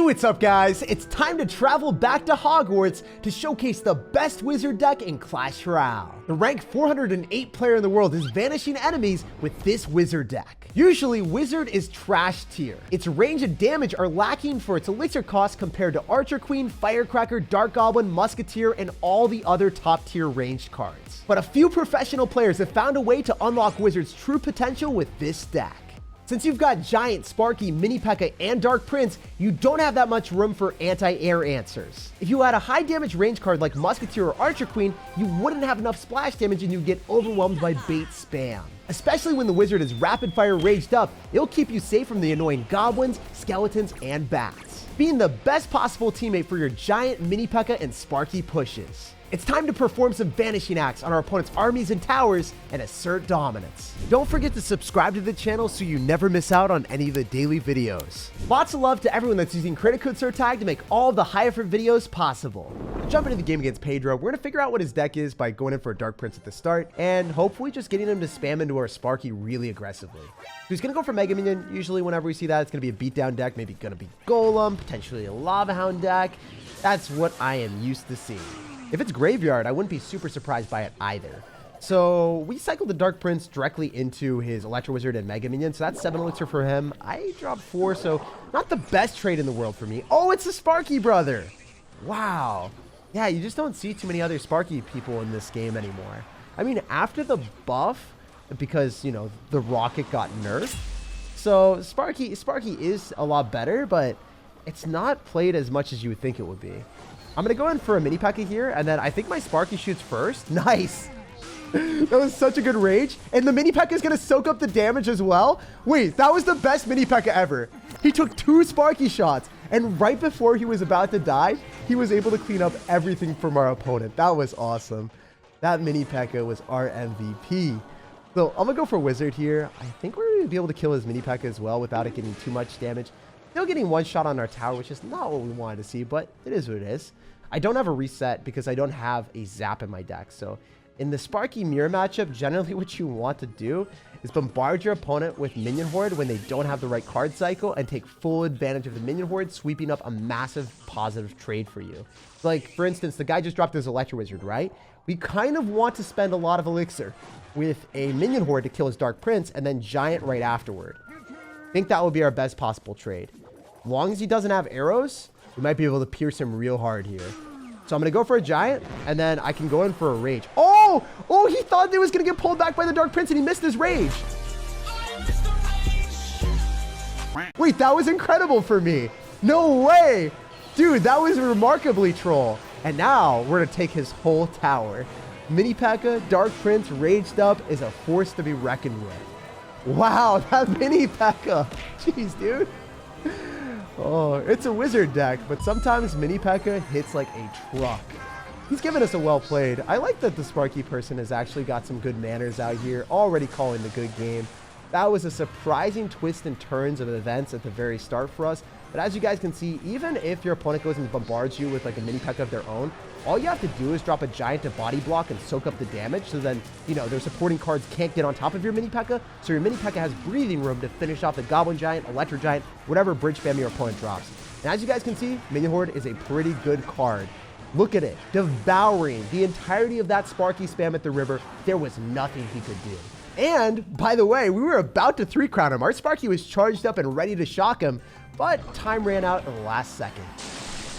What's up, guys? It's time to travel back to Hogwarts to showcase the best wizard deck in Clash Royale. The rank 408 player in the world is vanishing enemies with this wizard deck. Usually, wizard is trash tier. Its range and damage are lacking for its elixir cost compared to Archer Queen, Firecracker, Dark Goblin, Musketeer, and all the other top tier ranged cards. But a few professional players have found a way to unlock wizard's true potential with this deck. Since you've got Giant, Sparky, Mini Pekka, and Dark Prince, you don't have that much room for anti-air answers. If you had a high damage range card like Musketeer or Archer Queen, you wouldn't have enough splash damage and you'd get overwhelmed by bait spam. Especially when the wizard is rapid fire raged up, it'll keep you safe from the annoying goblins, skeletons, and bats, being the best possible teammate for your Giant, Mini Pekka, and Sparky pushes. It's time to perform some vanishing acts on our opponent's armies and towers and assert dominance. Don't forget to subscribe to the channel so you never miss out on any of the daily videos. Lots of love to everyone that's using credit code SirTag to make all of the high effort videos possible. Jump into the game against Pedro. We're gonna figure out what his deck is by going in for a Dark Prince at the start and hopefully just getting him to spam into our Sparky really aggressively. He's gonna go for Mega Minion. Usually whenever we see that, it's gonna be a beatdown deck, maybe gonna be Golem, potentially a Lava Hound deck. That's what I am used to seeing. If it's Graveyard, I wouldn't be super surprised by it either. So we cycled the Dark Prince directly into his Electro Wizard and Mega Minion, so that's 7 elixir for him. I dropped 4, so not the best trade in the world for me. Oh, it's a Sparky brother. Wow. Yeah, you just don't see too many other Sparky people in this game anymore. I mean, after the buff, because, you know, the Rocket got nerfed, so Sparky is a lot better, but it's not played as much as you would think it would be. I'm going to go in for a Mini Pekka here, and then I think my Sparky shoots first. Nice. That was such a good rage. And the Mini Pekka is going to soak up the damage as well. Wait, that was the best Mini Pekka ever. He took 2 Sparky shots, and right before he was about to die, he was able to clean up everything from our opponent. That was awesome. That Mini Pekka was our MVP. So I'm going to go for Wizard here. I think we're going to be able to kill his Mini Pekka as well without it getting too much damage. Still getting 1 shot on our tower, which is not what we wanted to see, but it is what it is. I don't have a reset because I don't have a zap in my deck. So in the Sparky mirror matchup, generally what you want to do is bombard your opponent with minion horde when they don't have the right card cycle and take full advantage of the minion horde, sweeping up a massive positive trade for you. Like, for instance, the guy just dropped his Electro Wizard, right? We kind of want to spend a lot of elixir with a minion horde to kill his Dark Prince and then Giant right afterward. I think that would be our best possible trade. As long as he doesn't have arrows, we might be able to pierce him real hard here. So I'm going to go for a Giant, and then I can go in for a Rage. Oh! Oh, he thought he was going to get pulled back by the Dark Prince, and he missed his Rage. Wait, that was incredible for me. No way. Dude, that was remarkably troll. And now we're going to take his whole tower. Mini Pekka, Dark Prince, raged up, is a force to be reckoned with. Wow, that Mini Pekka. Jeez, dude. Oh, it's a wizard deck, but sometimes Mini Pekka hits like a truck. He's given us a well played. I like that the Sparky person has actually got some good manners out here, already calling the good game. That was a surprising twist and turns of events at the very start for us. But as you guys can see, even if your opponent goes and bombards you with like a Mini Pekka of their own, all you have to do is drop a Giant to body block and soak up the damage. So then, you know, their supporting cards can't get on top of your Mini Pekka. So your Mini Pekka has breathing room to finish off the Goblin Giant, Electro Giant, whatever bridge spam your opponent drops. And as you guys can see, Minion Horde is a pretty good card. Look at it, devouring the entirety of that Sparky spam at the river. There was nothing he could do. And, by the way, we were about to 3-crown him. Our Sparky was charged up and ready to shock him, but time ran out in the last second.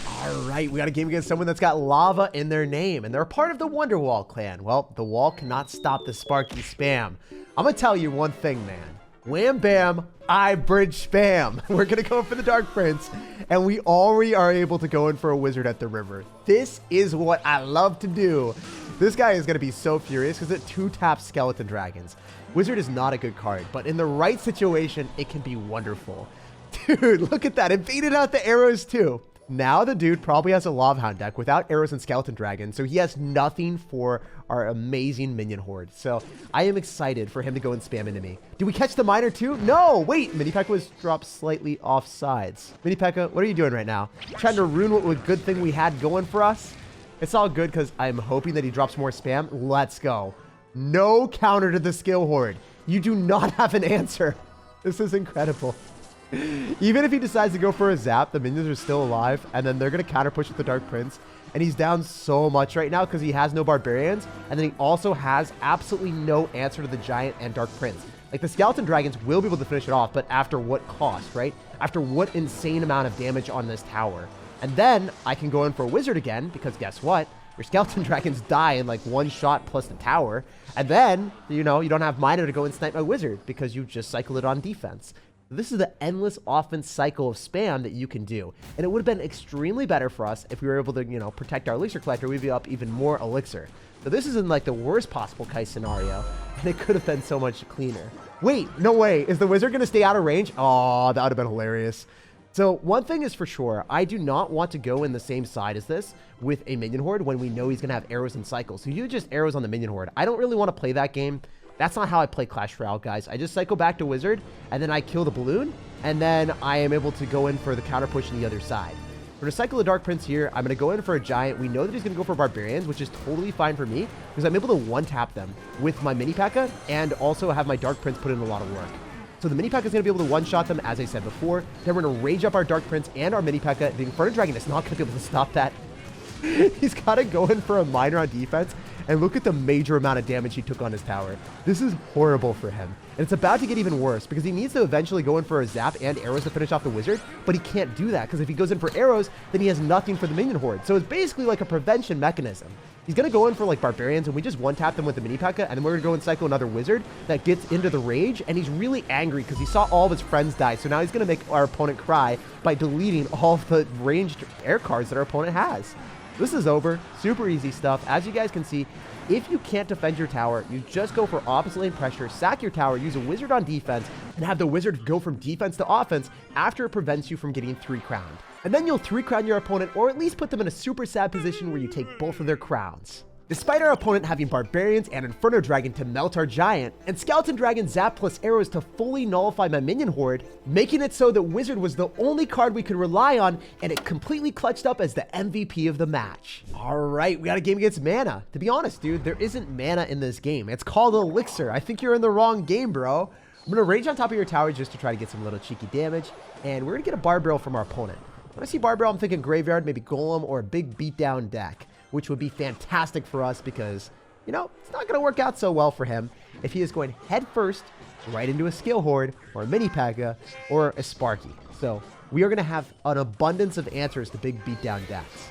All right, we got a game against someone that's got lava in their name, and they're a part of the Wonderwall clan. Well, the wall cannot stop the Sparky spam. I'm going to tell you one thing, man. Wham, bam, I bridge spam. We're going to go for the Dark Prince, and we already are able to go in for a Wizard at the river. This is what I love to do. This guy is going to be so furious because it 2-taps Skeleton Dragons. Wizard is not a good card, but in the right situation, it can be wonderful. Dude, look at that. It baited out the arrows too. Now the dude probably has a Lava Hound deck without arrows and Skeleton Dragon, so he has nothing for our amazing Minion Horde. So I am excited for him to go and spam into me. Did we catch the miner too? No! Wait, Mini Pekka was dropped slightly off sides. Mini Pekka, what are you doing right now? Trying to ruin what good thing we had going for us? It's all good because I'm hoping that he drops more spam. Let's go. No counter to the skill horde. You do not have an answer. This is incredible. Even if he decides to go for a zap, the minions are still alive, and then they're going to counter push with the Dark Prince. And he's down so much right now because he has no barbarians, and then he also has absolutely no answer to the giant and Dark Prince. Like, the skeleton dragons will be able to finish it off, but after what cost, right? After what insane amount of damage on this tower. And then I can go in for a wizard again, because guess what? Your skeleton dragons die in like one shot plus the tower. And then, you know, you don't have mana to go and snipe my wizard because you just cycled it on defense. This is the endless offense cycle of spam that you can do. And it would have been extremely better for us if we were able to, you know, protect our elixir collector. We'd be up even more elixir. So this is in like the worst possible case scenario. And it could have been so much cleaner. Wait, no way. Is the wizard going to stay out of range? Oh, that would have been hilarious. So one thing is for sure, I do not want to go in the same side as this with a minion horde when we know he's going to have arrows and cycles. So you just arrows on the minion horde. I don't really want to play that game. That's not how I play Clash Royale, guys. I just cycle back to wizard, and then I kill the balloon, and then I am able to go in for the counter push on the other side. We're going to cycle the Dark Prince here. I'm going to go in for a giant. We know that he's going to go for barbarians, which is totally fine for me because I'm able to one-tap them with my mini pekka and also have my Dark Prince put in a lot of work. So the mini pekka is going to be able to one-shot them, as I said before. Then we're going to rage up our Dark Prince and our mini pekka. The Inferno Dragon is not going to be able to stop that. He's got to go in for a minor on defense. And look at the major amount of damage he took on his tower. This is horrible for him. And it's about to get even worse because he needs to eventually go in for a zap and arrows to finish off the wizard. But he can't do that because if he goes in for arrows, then he has nothing for the minion horde. So it's basically like a prevention mechanism. He's going to go in for like barbarians, and we just one-tap them with the mini pekka, and then we're going to go and cycle another wizard that gets into the rage. And he's really angry because he saw all of his friends die. So now he's going to make our opponent cry by deleting all of the ranged air cards that our opponent has. This is over. Super easy stuff. As you guys can see, if you can't defend your tower, you just go for opposite lane pressure, sack your tower, use a wizard on defense, and have the wizard go from defense to offense after it prevents you from getting 3 crowned. And then you'll 3-crown your opponent, or at least put them in a super sad position where you take both of their crowns. Despite our opponent having barbarians and Inferno Dragon to melt our giant, and Skeleton Dragon zap plus arrows to fully nullify my minion horde, making it so that Wizard was the only card we could rely on, and it completely clutched up as the MVP of the match. Alright, we got a game against mana. To be honest, dude, there isn't mana in this game. It's called Elixir. I think you're in the wrong game, bro. I'm going to rage on top of your tower just to try to get some little cheeky damage, and we're going to get a bar barrel from our opponent. When I see bar barrel, I'm thinking graveyard, maybe golem, or a big beatdown deck, which would be fantastic for us because, you know, it's not going to work out so well for him if he is going head first right into a skill horde or a mini pekka or a sparky. So we are going to have an abundance of answers to big beatdown decks.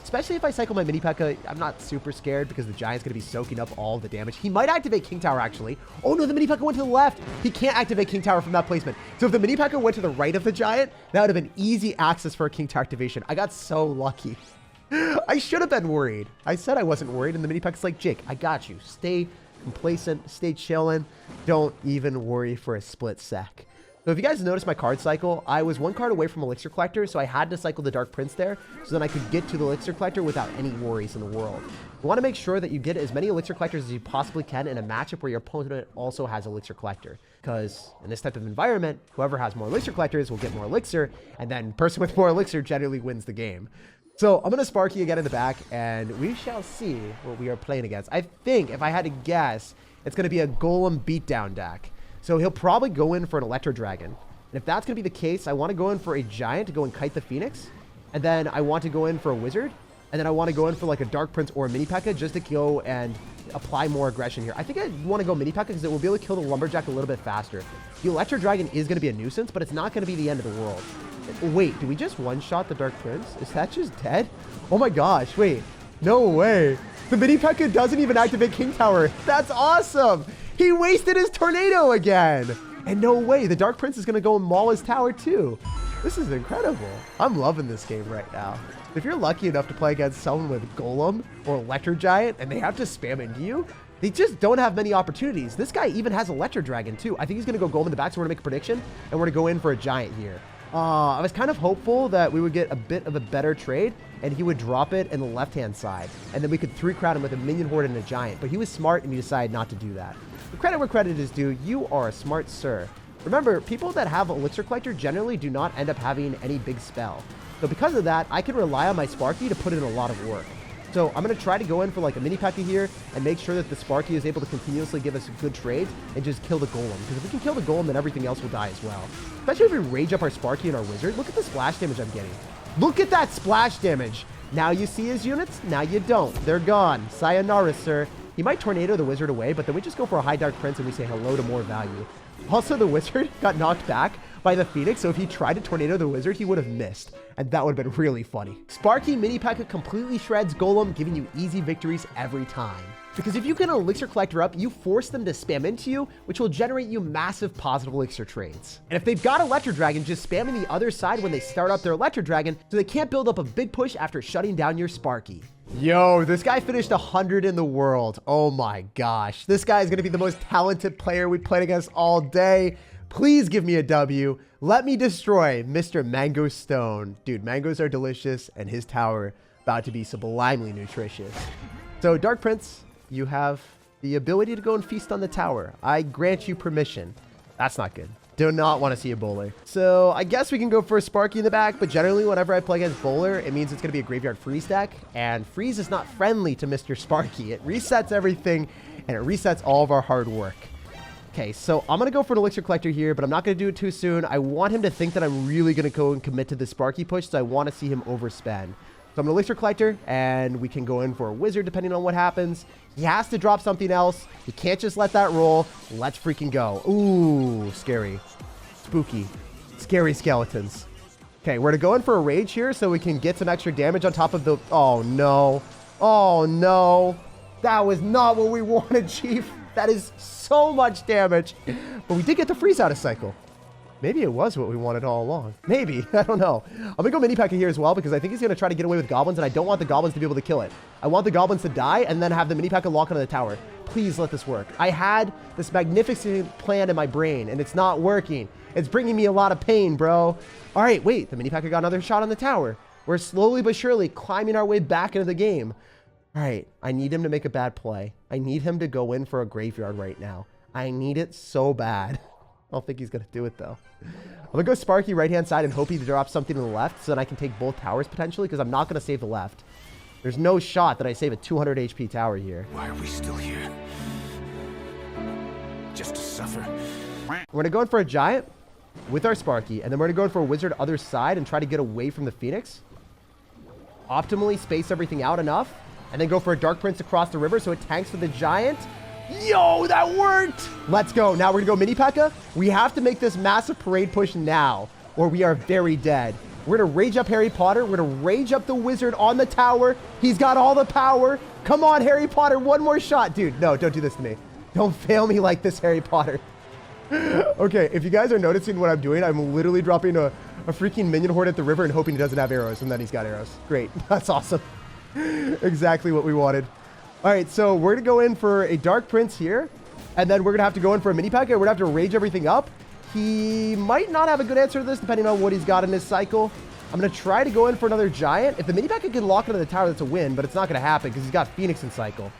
Especially if I cycle my mini pekka, I'm not super scared because the giant's going to be soaking up all the damage. He might activate King Tower, actually. Oh, no, the mini pekka went to the left. He can't activate King Tower from that placement. So if the mini pekka went to the right of the giant, that would have been easy access for a King Tower activation. I got so lucky. I should have been worried. I said I wasn't worried, and the mini pekka's like, Jake, I got you. Stay complacent, stay chilling. Don't even worry for a split sec. So if you guys notice my card cycle, I was 1 card away from Elixir Collector, so I had to cycle the Dark Prince there, so then I could get to the Elixir Collector without any worries in the world. You want to make sure that you get as many Elixir Collectors as you possibly can in a matchup where your opponent also has Elixir Collector. Because in this type of environment, whoever has more Elixir Collectors will get more Elixir, and then person with more Elixir generally wins the game. So I'm going to Sparky again in the back, and we shall see what we are playing against. I think, if I had to guess, it's going to be a Golem beatdown deck. So he'll probably go in for an Electro Dragon. And if that's going to be the case, I want to go in for a Giant to go and kite the Phoenix. And then I want to go in for a Wizard. And then I want to go in for like a Dark Prince or a Mini Pekka just to go and apply more aggression here. I think I want to go Mini Pekka because it will be able to kill the Lumberjack a little bit faster. The Electro Dragon is going to be a nuisance, but it's not going to be the end of the world. Wait, did we just one-shot the Dark Prince? Is that just dead? Oh my gosh, wait. No way. The Mini Pekka doesn't even activate King Tower. That's awesome. He wasted his tornado again. And no way, the Dark Prince is going to go and maul his tower too. This is incredible. I'm loving this game right now. If you're lucky enough to play against someone with Golem or Electro Giant and they have to spam into you, they just don't have many opportunities. This guy even has Electro Dragon too. I think he's going to go Golem in the back, so we're going to make a prediction, and we're going to go in for a Giant here. I was kind of hopeful that we would get a bit of a better trade and he would drop it in the left-hand side, and then we could 3-crown him with a Minion Horde and a Giant, but he was smart and he decided not to do that. The credit where credit is due, you are a smart sir. Remember, people that have Elixir Collector generally do not end up having any big spell. So because of that, I can rely on my Sparky to put in a lot of work. So I'm going to try to go in for like a mini pekka here and make sure that the Sparky is able to continuously give us good trades and just kill the golem. Because if we can kill the golem, then everything else will die as well. Especially if we rage up our Sparky and our wizard. Look at the splash damage I'm getting. Look at that splash damage. Now you see his units. Now you don't. They're gone. Sayonara, sir. He might tornado the wizard away, but then we just go for a high dark prince and we say hello to more value. Also, the wizard got knocked back by the phoenix, so if he tried to tornado the wizard, he would have missed, and that would have been really funny. Sparky mini pekka completely shreds golem, giving you easy victories every time. Because if you get an elixir collector up, you force them to spam into you, which will generate you massive positive elixir trades. And if they've got Electro Dragon, just spamming the other side when they start up their Electro Dragon, so they can't build up a big push after shutting down your Sparky. Yo, this guy finished 100 in the world. Oh my gosh. This guy is going to be the most talented player we played against all day. Please give me a W. Let me destroy Mr. Mango Stone. Dude, mangoes are delicious, and his tower about to be sublimely nutritious. So, Dark Prince, you have the ability to go and feast on the tower. I grant you permission. That's not good. Do not want to see a bowler. So I guess we can go for a Sparky in the back, but generally whenever I play against bowler, it means it's going to be a graveyard freeze deck, and freeze is not friendly to Mr. Sparky. It resets everything, and it resets all of our hard work. Okay, so I'm going to go for an elixir collector here, but I'm not going to do it too soon. I want him to think that I'm really going to go and commit to the Sparky push, so I want to see him overspend. So I'm an elixir collector, and we can go in for a wizard depending on what happens. He has to drop something else. He can't just let that roll. Let's freaking go. Ooh, scary. Spooky. Scary skeletons. Okay, we're going to go in for a rage here so we can get some extra damage on top of the... Oh, no. Oh, no. That was not what we wanted, Chief. That is so much damage. But we did get the freeze out of cycle. Maybe it was what we wanted all along. Maybe. I don't know. I'm going to go mini pekka here as well because I think he's going to try to get away with goblins, and I don't want the goblins to be able to kill it. I want the goblins to die and then have the mini pekka lock onto the tower. Please let this work. I had this magnificent plan in my brain, and it's not working. It's bringing me a lot of pain, bro. All right, wait. The mini pekka got another shot on the tower. We're slowly but surely climbing our way back into the game. All right. I need him to make a bad play. I need him to go in for a graveyard right now. I need it so bad. I don't think he's going to do it, though. I'm going to go Sparky right-hand side and hope he drops something to the left so then I can take both towers potentially, because I'm not going to save the left. There's no shot that I save a 200 HP tower here. Why are we still here? Just to suffer? We're going to go in for a giant with our Sparky, and then we're going to go in for a wizard other side and try to get away from the Phoenix. Optimally space everything out enough, and then go for a Dark Prince across the river so it tanks for the giant. Yo, that worked! Let's go. Now we're gonna go mini pekka. We have to make this massive parade push now, or we are very dead. We're gonna rage up Harry Potter. We're gonna rage up the wizard on the tower. He's got all the power. Come on, Harry Potter, one more shot. Dude, no, don't do this to me. Don't fail me like this, Harry Potter. Okay, if you guys are noticing what I'm doing, I'm literally dropping a freaking minion horde at the river and hoping he doesn't have arrows, and then he's got arrows. Great, that's awesome. Exactly what we wanted. All right, so we're going to go in for a Dark Prince here, and then we're going to have to go in for a mini pekka. We're going to have to rage everything up. He might not have a good answer to this, depending on what he's got in his cycle. I'm going to try to go in for another giant. If the mini pekka can lock into the tower, that's a win, but it's not going to happen because he's got Phoenix in cycle.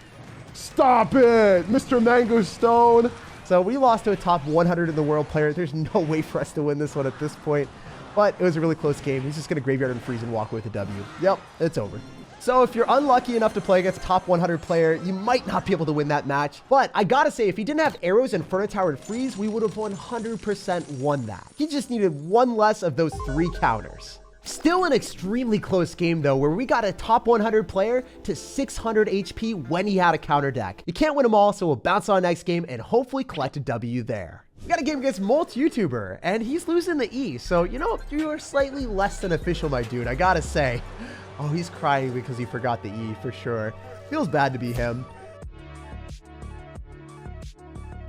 Stop it, Mr. Mango Stone. So we lost to a top 100 in the world player. There's no way for us to win this one at this point, but it was a really close game. He's just going to graveyard and freeze and walk away with a W. Yep, it's over. So if you're unlucky enough to play against a top 100 player, you might not be able to win that match. But I gotta say, if he didn't have arrows, Inferno Tower, and freeze, we would have 100% won that. He just needed one less of those 3 counters. Still an extremely close game though, where we got a top 100 player to 600 HP when he had a counter deck. You can't win them all, so we'll bounce on next game and hopefully collect a W there. We got a game against Molt-YouTuber, and he's losing the E, so you know, you are slightly less than official, my dude, I gotta say. Oh, he's crying because he forgot the E for sure. Feels bad to be him.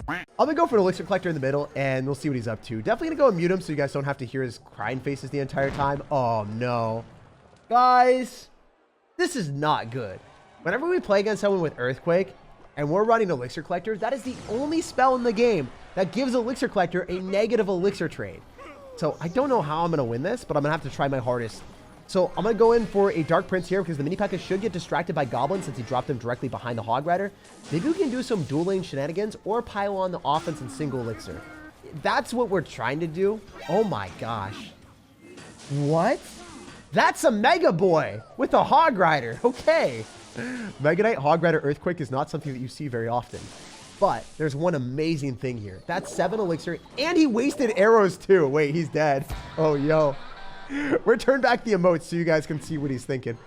I'm gonna go for an elixir collector in the middle, and we'll see what he's up to. Definitely gonna go and mute him so you guys don't have to hear his crying faces the entire time. Oh no. Guys, this is not good. Whenever we play against someone with Earthquake, and we're running elixir collector, that is the only spell in the game that gives elixir collector a negative elixir trade. So I don't know how I'm gonna win this, but I'm gonna have to try my hardest. So I'm going to go in for a Dark Prince here because the mini pekka should get distracted by goblins since he dropped them directly behind the Hog Rider. Maybe we can do some dual lane shenanigans or pile on the offense and single elixir. That's what we're trying to do. Oh my gosh. What? That's a Mega Boy with a Hog Rider. Okay. Mega Knight, Hog Rider, Earthquake is not something that you see very often. But there's one amazing thing here. That's 7 elixir, and he wasted arrows too. Wait, he's dead. Oh, yo. Return back the emotes so you guys can see what he's thinking.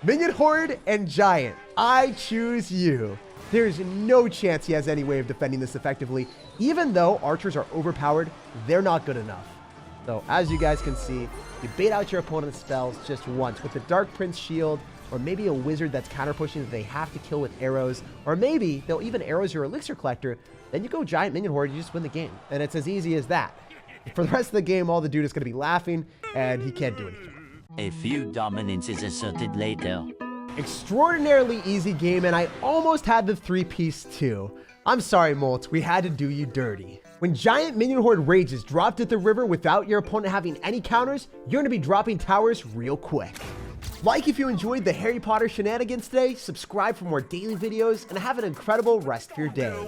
Minion, Horde, and Giant. I choose you. There's no chance he has any way of defending this effectively. Even though archers are overpowered, they're not good enough. So as you guys can see, you bait out your opponent's spells just once with the Dark Prince shield, or maybe a wizard that's counter pushing that they have to kill with arrows, or maybe they'll even arrows your elixir collector. Then you go Giant, Minion, Horde, you just win the game. And it's as easy as that. For the rest of the game, all the dude is going to be laughing, and he can't do anything. A few dominance is asserted later. Extraordinarily easy game, and I almost had the 3-piece too. I'm sorry, Molt, we had to do you dirty. When Giant Minion Horde rages dropped at the river without your opponent having any counters, you're gonna be dropping towers real quick. Like if you enjoyed the Harry Potter shenanigans today, subscribe for more daily videos, and have an incredible rest of your day.